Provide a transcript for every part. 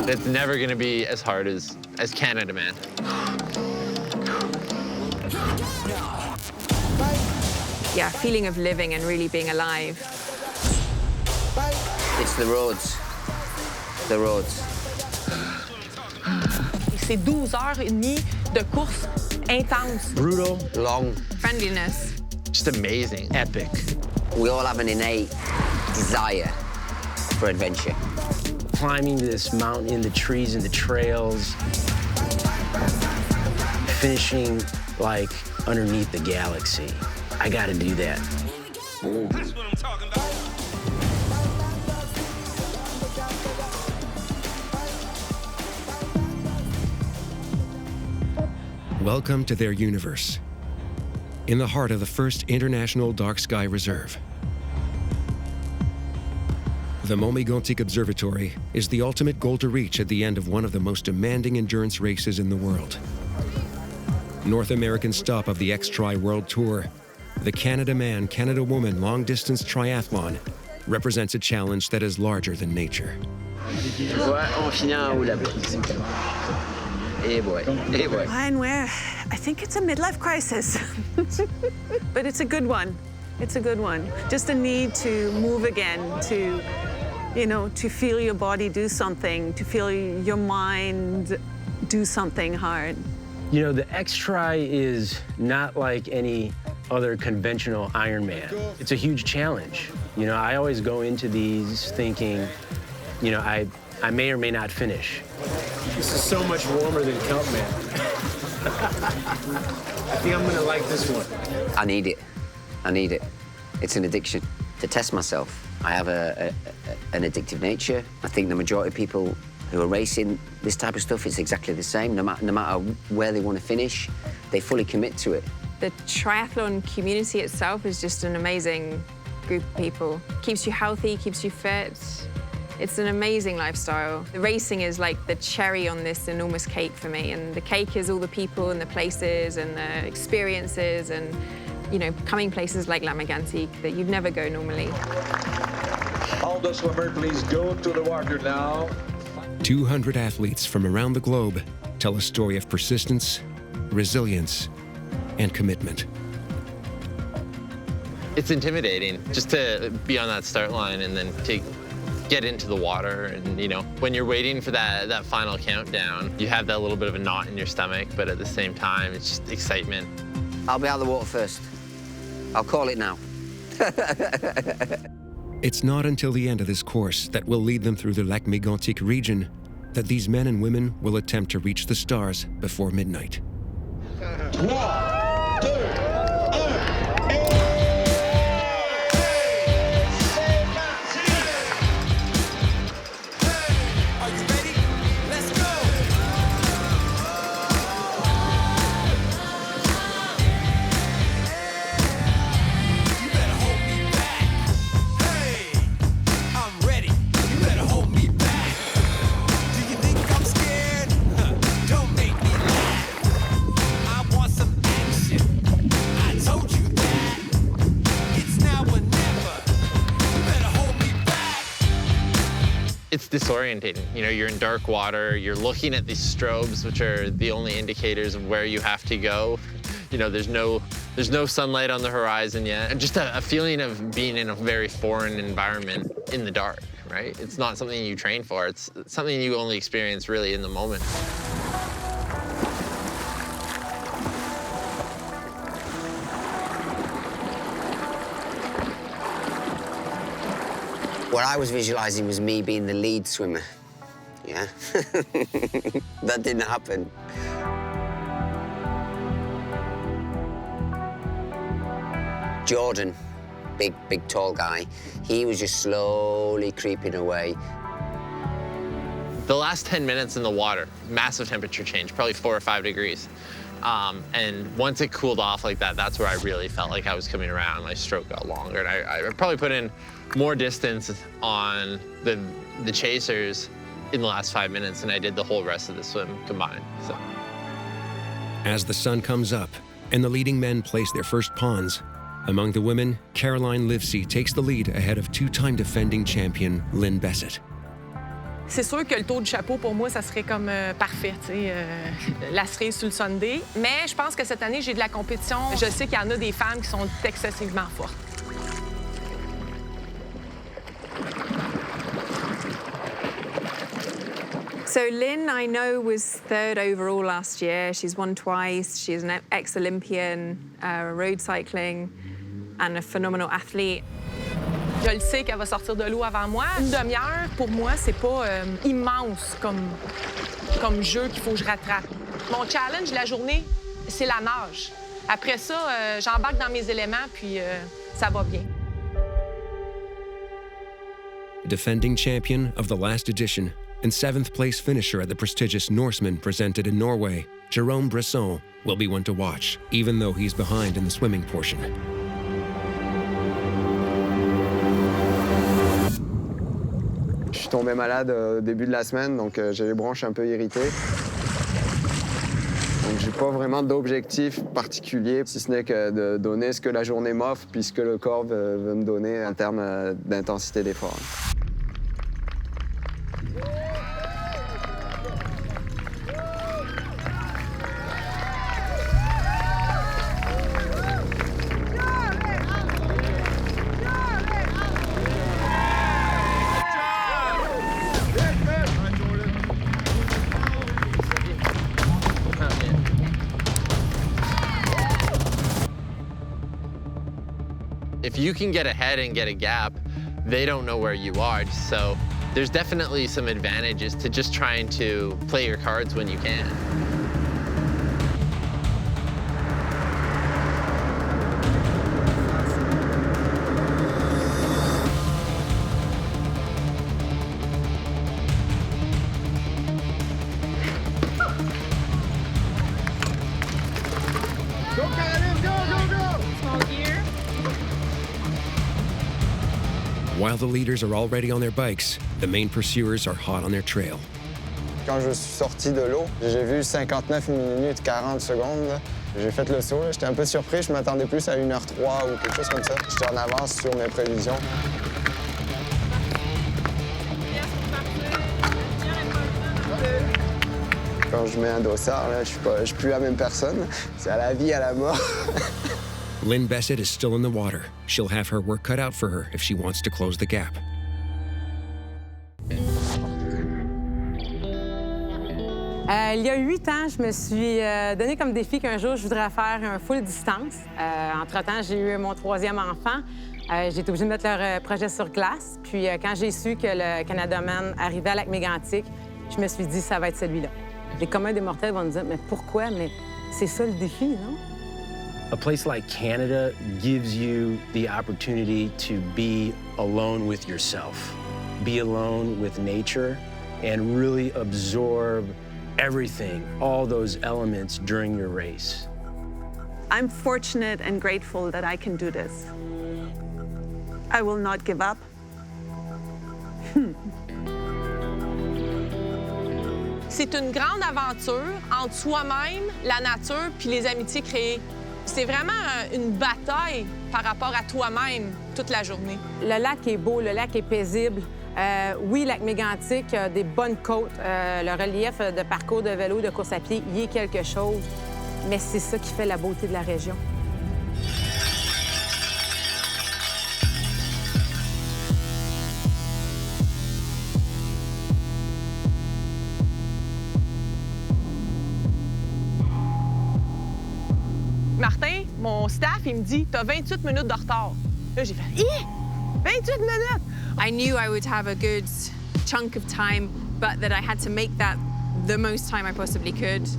It's never going to be as hard as CanadaMan. Yeah, feeling of living and really being alive. It's the roads. The roads. C'est 12 heures et demie de course intense. Brutal. Long. Friendliness. Just amazing. Epic. We all have an innate desire for adventure. Climbing this mountain in the trees and the trails. Finishing, like, underneath the galaxy. I gotta do that. That's what I'm talking about. Welcome to their universe, in the heart of the first International Dark Sky Reserve. The Lac-Mégantic Observatory is the ultimate goal to reach at the end of one of the most demanding endurance races in the world. North American stop of the XTRI World Tour, the CanadaMan, CanadaWoman long-distance triathlon represents a challenge that is larger than nature. Ryan, where? I think it's a midlife crisis. But it's a good one. It's a good one. Just a need to move again, to, to feel your body do something, to feel your mind do something hard. You know, the XTRI is not like any other conventional Ironman. It's a huge challenge. I always go into these thinking, I may or may not finish. This is so much warmer than Campman. I think I'm gonna like this one. I need it. I need it. It's an addiction. To test myself, I have an addictive nature. I think the majority of people who are racing this type of stuff, it's exactly the same. No matter where they want to finish, they fully commit to it. The triathlon community itself is just an amazing group of people. Keeps you healthy, keeps you fit. It's an amazing lifestyle. The racing is like the cherry on this enormous cake for me, and the cake is all the people and the places and the experiences and, coming places like Lac-Mégantic that you'd never go normally. All the swimmer, please go to the water now. 200 athletes from around the globe tell a story of persistence, resilience, and commitment. It's intimidating just to be on that start line and then to get into the water. And, when you're waiting for that final countdown, you have that little bit of a knot in your stomach, but at the same time, it's just excitement. I'll be out of the water first. I'll call it now. It's not until the end of this course that will lead them through the Lac-Mégantic region that these men and women will attempt to reach the stars before midnight. 1, 2, 1. It's disorientating. You're in dark water, you're looking at these strobes, which are the only indicators of where you have to go. There's no sunlight on the horizon yet. And just a feeling of being in a very foreign environment in the dark, right? It's not something you train for. It's something you only experience really in the moment. What I was visualizing was me being the lead swimmer. Yeah? That didn't happen. Jordan, big, tall guy, he was just slowly creeping away. The last 10 minutes in the water, massive temperature change, probably 4 or 5 degrees. And once it cooled off like that, that's where I really felt like I was coming around. My stroke got longer, and I probably put in more distance on the chasers in the last 5 minutes than I did the whole rest of the swim combined. So. As the sun comes up and the leading men place their first ponds, Among the women, Caroline Livesey takes the lead ahead of two-time defending champion Lynn Bessette. C'est sûr que le tour du chapeau, pour moi, ça serait comme parfait, tu sais, la cerise sur le sundae. Mais je pense que cette année, j'ai de la compétition. Je sais qu'il y en a des femmes qui sont excessivement fortes. So Lynn, I know, was 3rd overall last year. She's won twice. She's an ex-Olympian, road cycling, and a phenomenal athlete. Je le sais qu'elle va sortir de l'eau avant moi. Une demi-heure, pour moi, c'est pas immense comme jeu qu'il faut que je rattrape. Mon challenge la journée, c'est la nage. Après ça, j'embarque dans mes éléments, puis ça va bien. Defending champion of the last edition and 7th place finisher at the prestigious Norseman presented in Norway, Jerome Bresson will be one to watch, even though he's behind in the swimming portion. Je suis tombé malade au début de la semaine, donc j'ai les bronches un peu irritées. Donc j'ai pas vraiment d'objectif particulier, si ce n'est que de donner ce que la journée m'offre, puis ce que le corps veut me donner en termes d'intensité d'effort. If you can get ahead and get a gap, they don't know where you are. So there's definitely some advantages to just trying to play your cards when you can. While the leaders are already on their bikes, the main pursuers are hot on their trail. Quand je suis sorti de l'eau, j'ai vu 59 minutes 40 secondes. J'ai fait le saut, j'étais un peu surpris, je m'attendais plus à 1h03 ou quelque chose comme ça. J'étais en avance sur mes prévisions. Quand je mets un dossard, là, je suis plus la même personne. C'est à la vie, à la mort. Lynn Bessette is still in the water. She'll have her work cut out for her if she wants to close the gap. Il y a 8 ans, je me suis donné comme défi qu'un jour, je voudrais faire un full distance. Entre-temps, j'ai eu mon 3e enfant. J'ai été obligée de mettre leur projet sur glace. Puis quand j'ai su que le CanadaMan arrivait à Lac-Mégantic, je me suis dit, ça va être celui-là. Les communs des mortels vont me dire, mais pourquoi? Mais c'est ça le défi, non? A place like Canada gives you the opportunity to be alone with yourself, be alone with nature, and really absorb everything, all those elements during your race. I'm fortunate and grateful that I can do this. I will not give up. C'est une grande aventure entre soi-même, la nature, puis les amitiés créées. C'est vraiment une bataille par rapport à toi-même toute la journée. Le lac est beau, le lac est paisible. Oui, Lac-Mégantic a des bonnes côtes. Le relief de parcours de vélo, de course à pied, y est quelque chose. Mais c'est ça qui fait la beauté de la région. Martin, mon staff, il me dit « T'as 28 minutes de retard. » Là, j'ai fait « Hi! 28 minutes! » I knew I would have a good chunk of time, but that I had to make that the most time I possibly could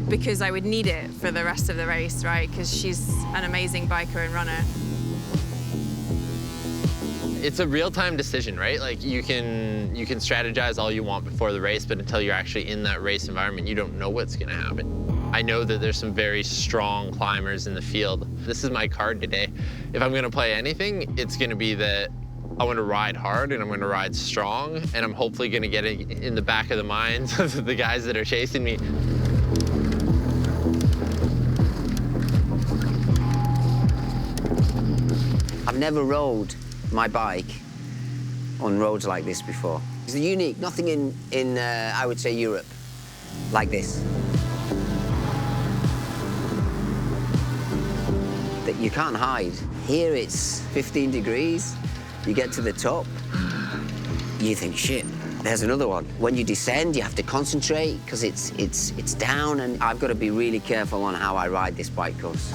because I would need it for the rest of the race, right? Because she's an amazing biker and runner. It's a real-time decision, right? Like you can strategize all you want before the race, but until you're actually in that race environment, you don't know what's gonna happen. I know that there's some very strong climbers in the field. This is my card today. If I'm gonna play anything, it's gonna be that I want to ride hard and I'm going to ride strong, and I'm hopefully going to get it in the back of the minds of the guys that are chasing me. I've never rode my bike on roads like this before. It's unique, nothing in I would say, Europe, like this. That you can't hide. Here it's 15 degrees, you get to the top, you think, shit, there's another one. When you descend, you have to concentrate because it's down, and I've got to be really careful on how I ride this bike course.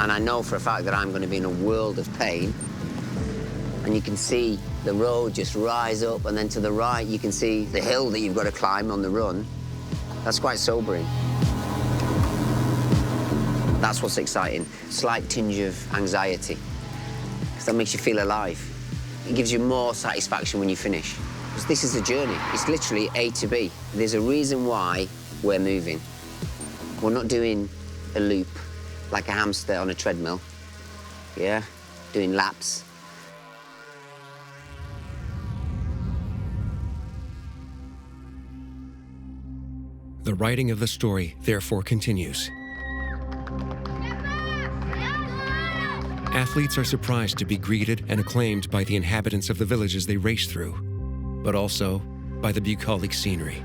And I know for a fact that I'm going to be in a world of pain. And you can see the road just rise up, and then to the right, you can see the hill that you've got to climb on the run. That's quite sobering. That's what's exciting. Slight tinge of anxiety, because that makes you feel alive. It gives you more satisfaction when you finish. Because this is a journey. It's literally A to B. There's a reason why we're moving. We're not doing a loop like a hamster on a treadmill, yeah? Doing laps. The writing of the story, therefore, continues. Athletes are surprised to be greeted and acclaimed by the inhabitants of the villages they race through, but also by the bucolic scenery.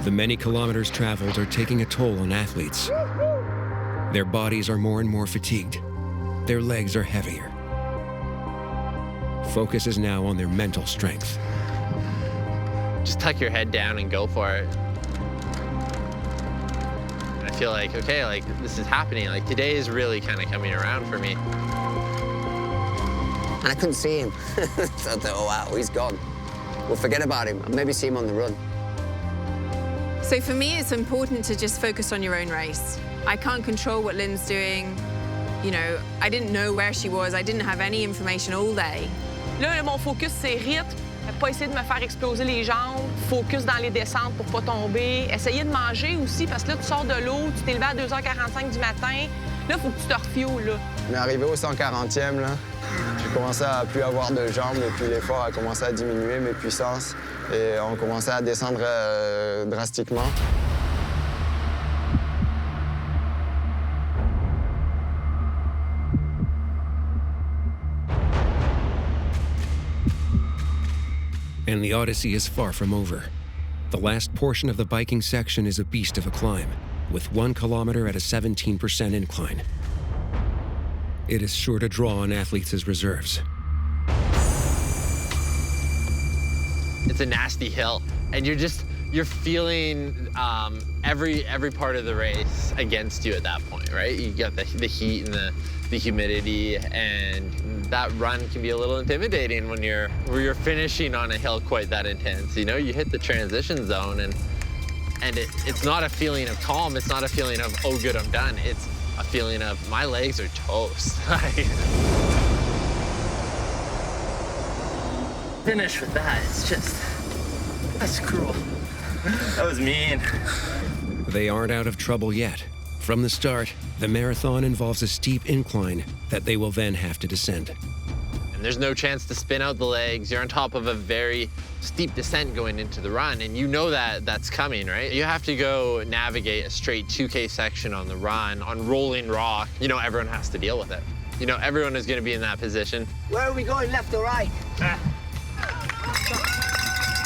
The many kilometers traveled are taking a toll on athletes. Their bodies are more and more fatigued. Their legs are heavier. Focus is now on their mental strength. Just tuck your head down and go for it. I feel like, okay, like this is happening. Like today is really kind of coming around for me. And I couldn't see him. So I thought, oh wow, he's gone. We'll forget about him. I'll maybe see him on the run. So for me, it's important to just focus on your own race. I can't control what Lynn's doing. You know, I didn't know where she was. I didn't have any information all day. Là, mon focus, c'est rythme. Pas essayer de me faire exploser les jambes. Focus dans les descentes pour pas tomber. Essayer de manger aussi, parce que là, tu sors de l'eau, tu t'es levé à 2h45 du matin. Là, il faut que tu te refuels, là. On est arrivé au 140e, là. J'ai commencé à plus avoir de jambes, et puis l'effort a commencé à diminuer, mes puissances. Et on commençait à descendre drastiquement. And the odyssey is far from over. The last portion of the biking section is a beast of a climb, with 1 kilometer at a 17% incline. It is sure to draw on athletes as reserves. It's a nasty hill, and you're feeling every part of the race against you at that point, right? You got the heat and the humidity, and that run can be a little intimidating when you're finishing on a hill quite that intense. You know, you hit the transition zone, and it's not a feeling of calm. It's not a feeling of, oh, good, I'm done. It's a feeling of, my legs are toast. Finish with that, that's cruel. That was mean. They aren't out of trouble yet. From the start, the marathon involves a steep incline that they will then have to descend. And there's no chance to spin out the legs. You're on top of a very steep descent going into the run, and you know that that's coming, right? You have to go navigate a straight 2K section on the run, on rolling rock. You know, everyone has to deal with it. You know, everyone is going to be in that position. Where are we going, left or right?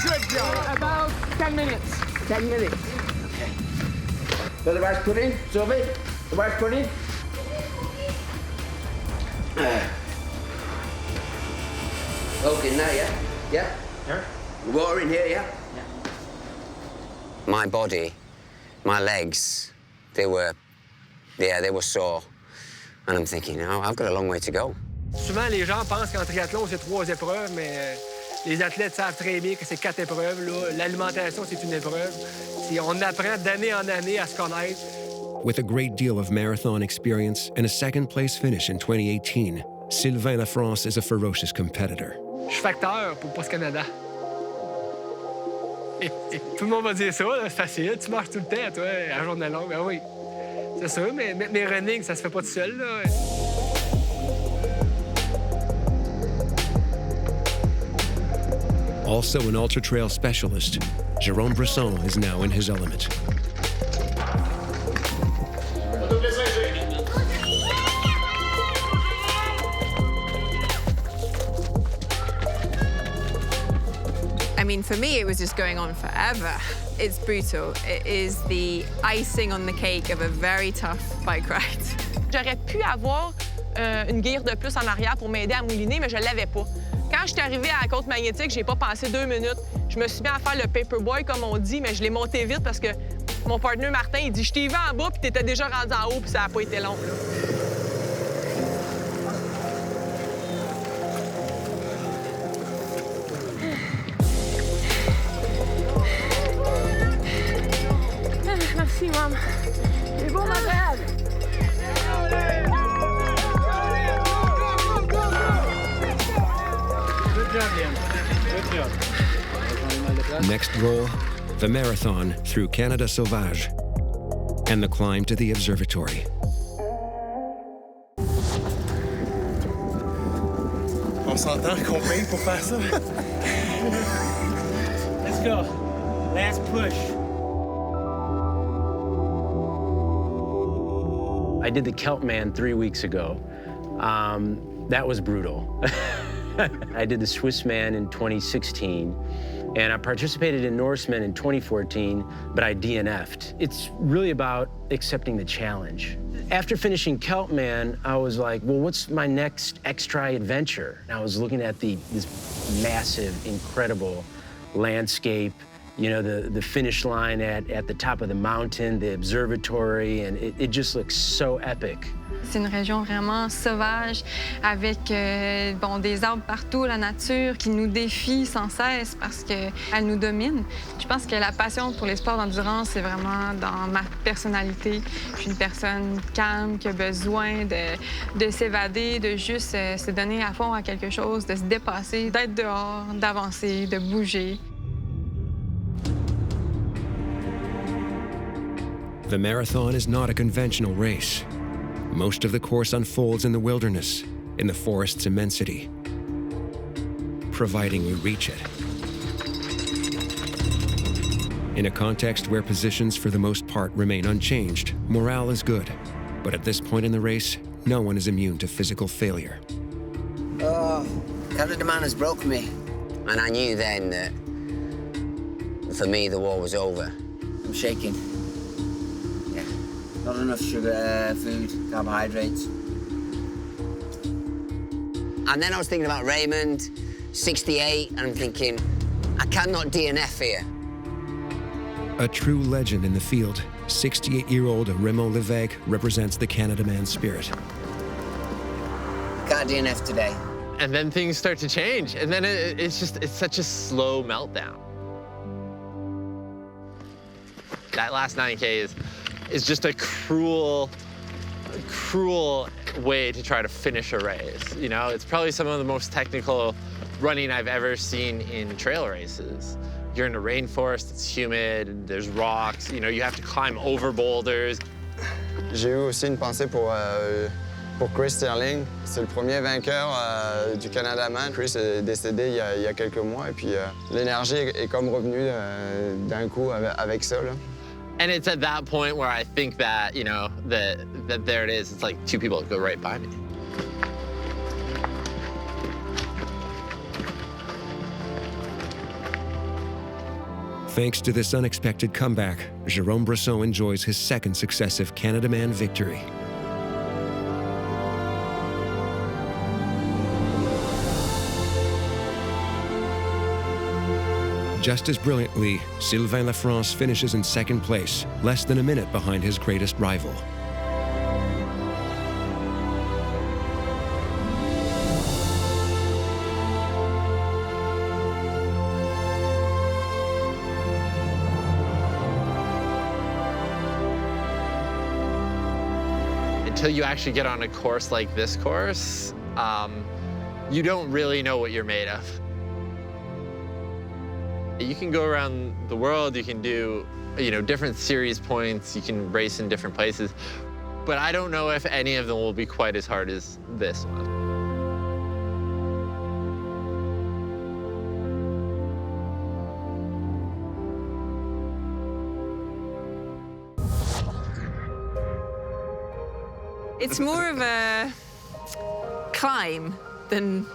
Good job. About 10 minutes. 10 minutes. Okay. So the right put in, Sophie? The right put in? Okay, now, yeah? Yeah? Yeah. Water in here, yeah? Yeah. My body, my legs, they were sore. And I'm thinking, oh, I've got a long way to go. Souvent, les gens pensent qu'en triathlon, c'est 3 épreuves, mais les athlètes savent très bien que c'est 4 épreuves. L'alimentation, c'est une épreuve. On apprend d'année en année à se connaître. With a great deal of marathon experience and a second-place finish in 2018, Sylvain Lafrance is a ferocious competitor. Je suis facteur pour Post Canada. Tout le monde va dire ça, c'est facile, tu marches tout le temps, toi, à journée longue. Ben oui, c'est sûr, mais mes running, ça se fait pas tout seul, là. Also an ultra-trail specialist, Jérôme Bresson is now in his element. mean, for me, it was just going on forever. It's brutal. It is the icing on the cake of a very tough bike ride. J'aurais pu avoir une gear de plus en arrière pour m'aider à mouliner, mais je l'avais pas. Quand je suis arrivée à la côte magnétique, j'ai pas pensé 2 minutes. Je me suis mis à faire le paperboy, comme on dit, mais je l'ai monté vite parce que mon partenaire Martin, il dit « Je t'y vais en bas, puis t'étais déjà rendu en haut, puis ça a pas été long. » Merci, Mom. C'est bon, ma belle. Good job, Ian. Good job. Next goal, the marathon through Canada Sauvage and the climb to the observatory. On s'entend qu'on paye pour faire ça? Let's go. Last push. I did the CanadaMan 3 weeks ago. That was brutal. I did the Swiss Man in 2016, and I participated in Norseman in 2014, but I DNF'd. It's really about accepting the challenge. After finishing CanadaMan, I was like, well, what's my next XTRI adventure? And I was looking at this massive, incredible landscape, you know, the finish line at the top of the mountain, the observatory, and it just looks so epic. C'est une région vraiment sauvage, avec bon, des arbres partout, la nature qui nous défie sans cesse parce qu'elle nous domine. Je pense que la passion pour les sports d'endurance, c'est vraiment dans ma personnalité. Je suis une personne calme qui a besoin de s'évader, de juste se donner à fond à quelque chose, de se dépasser, d'être dehors, d'avancer, de bouger. The marathon is not a conventional race. Most of the course unfolds in the wilderness, in the forest's immensity, providing you reach it. In a context where positions for the most part remain unchanged, morale is good. But at this point in the race, no one is immune to physical failure. Oh, CanadaMan has broken me. And I knew then that, for me, the war was over. I'm shaking. Not enough sugar, food, carbohydrates. And then I was thinking about Raymond, 68, and I'm thinking, I cannot DNF here. A true legend in the field, 68-year-old Raymond Levesque represents the CanadaMan spirit. Can't DNF today. And then things start to change, and then it's such a slow meltdown. That last 9K is just a cruel way to try to finish a race. You know, it's probably some of the most technical running I've ever seen in trail races. You're in a rainforest, it's humid, there's rocks, you know, you have to climb over boulders. J'ai eu aussi une pensée pour Chris Sterling. C'est le premier vainqueur du CanadaMan. Chris est décédé il y a quelques mois, et puis l'énergie est comme revenue d'un coup avec ça, là. And it's at that point where I think that, you know, that there it is. It's like 2 people go right by me. Thanks to this unexpected comeback, Jérôme Brosseau enjoys his second successive CanadaMan victory. Just as brilliantly, Sylvain Lafrance finishes in second place, less than a minute behind his greatest rival. Until you actually get on a course like this course, you don't really know what you're made of. You can go around the world, you can do, you know, different series points, you can race in different places, but I don't know if any of them will be quite as hard as this one. It's more of a climb than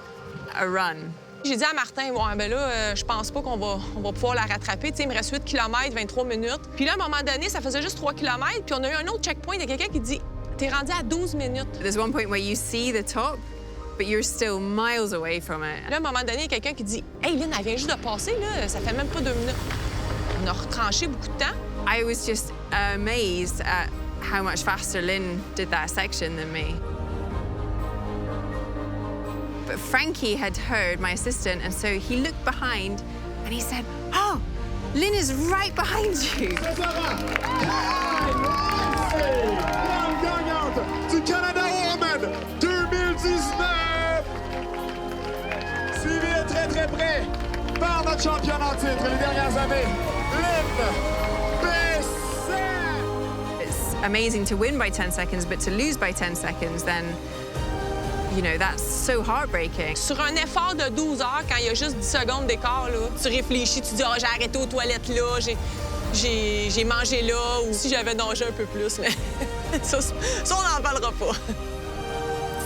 a run. J'ai dit à Martin, ouais, ben là, je pense pas qu'on va pouvoir la rattraper. Tu sais, il me reste 8 km, 23 minutes. Puis là, à un moment donné, ça faisait juste 3 km, puis on a eu un autre checkpoint de quelqu'un qui dit, t'es rendu à 12 minutes. There's one point where you see the top, but you're still miles away from it. Là, à un moment donné, il y a quelqu'un qui dit, hey, Lynn, elle vient juste de passer, là, ça fait même pas 2 minutes. On a retranché beaucoup de temps. I was just amazed at how much faster Lynn did that section than me. But Frankie had heard, my assistant, and so he looked behind and he said, oh, Lynn is right behind you. Du CanadaMan 2019! Suivi de très très près par notre championne en titre les dernières années, Lynn. It's amazing to win by 10 seconds, but to lose by 10 seconds, then, you know, that's so heartbreaking. Sur un effort de 12 heures, quand il y a juste 10 secondes d'écart, là, tu réfléchis, tu dis, oh, j'ai arrêté aux toilettes là, j'ai mangé là, ou si j'avais nagé un peu plus, mais ça, on n'en parlera pas.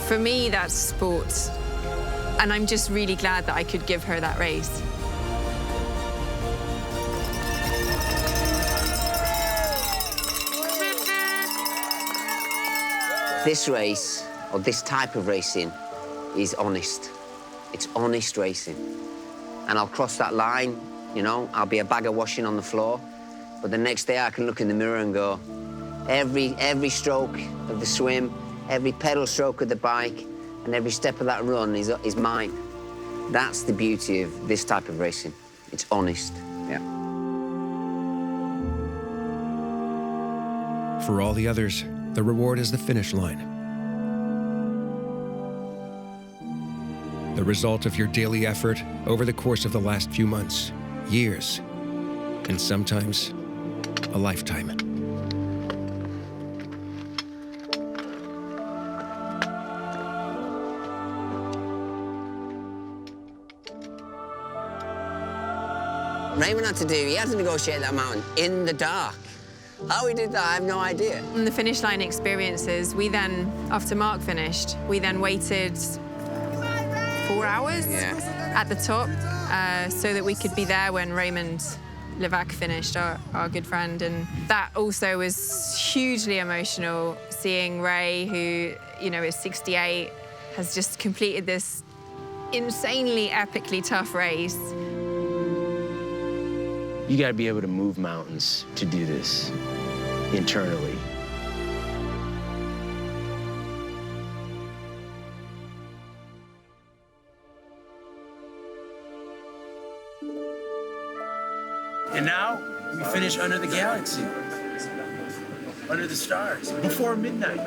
For me, that's sport. And I'm just really glad that I could give her that race. This race, or this type of racing, is honest. It's honest racing. And I'll cross that line, you know, I'll be a bag of washing on the floor, but the next day I can look in the mirror and go, every stroke of the swim, every pedal stroke of the bike, and every step of that run is mine. That's the beauty of this type of racing. It's honest, yeah. For all the others, the reward is the finish line. The result of your daily effort over the course of the last few months, years, and sometimes a lifetime. Raymond had to do, he had to negotiate that mountain in the dark. How he did that, I have no idea. In the finish line experiences, we then, after Mark finished, we then waited 4 hours at the top so that we could be there when Raymond Levac finished, our good friend. And that also was hugely emotional, seeing Ray, who, you know, is 68, has just completed this insanely epically tough race. You got to be able to move mountains to do this internally. And now we finish under the galaxy, under the stars, before midnight.